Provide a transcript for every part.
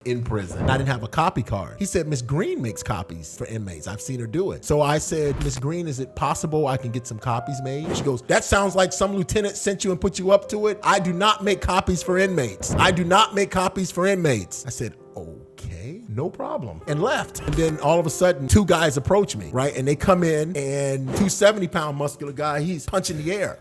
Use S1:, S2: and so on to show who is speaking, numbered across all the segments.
S1: in prison. I didn't have a copy card. He said, Miss Green makes copies for inmates. I've seen her do it. So I said, Miss Green, is it possible I can get some copies made? She goes, that sounds like some lieutenant sent you and put you up to it. I do not make copies for inmates. I do not make copies for inmates. I said, okay, no problem, and left. And then all of a sudden, two guys approach me, right? And they come in, and 270-pound muscular guy, he's punching the air.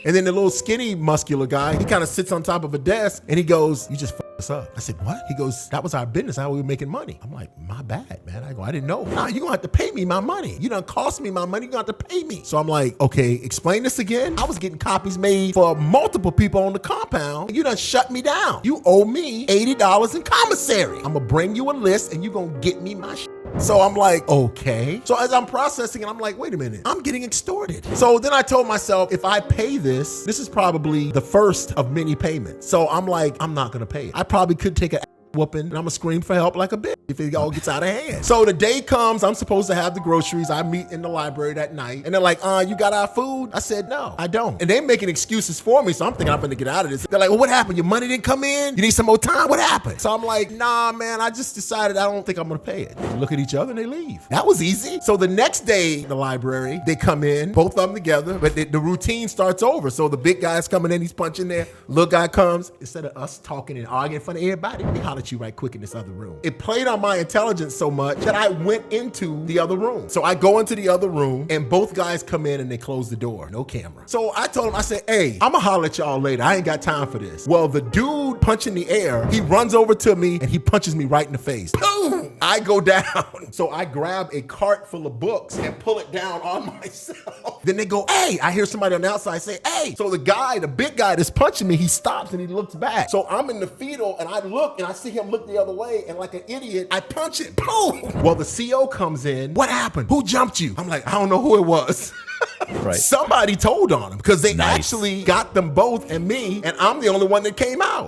S1: And then the little skinny muscular guy, he kind of sits on top of a desk and he goes, you just f***ed us up. I said, what? He goes, that was our business, how we were making money. I'm like, my bad, man. I go, I didn't know. Nah, you're gonna have to pay me my money. You done cost me my money, you're gonna have to pay me. So I'm like, okay, explain this again. I was getting copies made for multiple people on the compound. You done shut me down. You owe me $80 in commissary. I'm gonna bring you a list and you gonna get me my shit. So I'm like, okay. So as I'm processing it, I'm like, wait a minute, I'm getting extorted. So then I told myself, if I pay this is probably the first of many payments. So I'm like, I'm not gonna pay it. I probably could take a whooping and I'm gonna scream for help like a bitch if it all gets out of hand. So the day comes, I'm supposed to have the groceries. I meet in the library that night and they're like, you got our food? I said, no, I don't. And they're making excuses for me. So I'm thinking I'm gonna get out of this. They're like, well, what happened? Your money didn't come in? You need some more time? What happened? So I'm like, nah, man, I just decided I don't think I'm gonna pay it. They look at each other and they leave. That was easy. So the next day, the library, they come in, both of them together, but the routine starts over. So the big guy's coming in, he's punching there. Little guy comes, instead of us talking and arguing in front of everybody, they holler at you right quick in this other room. It played on my intelligence so much that I went into the other room. So I go into the other room and both guys come in and they close the door. No camera. So I told him, I said, hey, I'm gonna holler at y'all later. I ain't got time for this. Well, the dude punching the air, he runs over to me and he punches me right in the face. Boom! I go down. So I grab a cart full of books and pull it down on myself. Then they go, hey, I hear somebody on the outside say, hey. So the guy, the big guy that's punching me, he stops and he looks back. So I'm in the fetal and I look and I see him look the other way and like an idiot, I punch it. Boom! Well, the CO comes in. What happened? Who jumped you? I'm like, I don't know who it was.
S2: Right.
S1: Somebody told on him because they actually got them both and me, and I'm the only one that came out.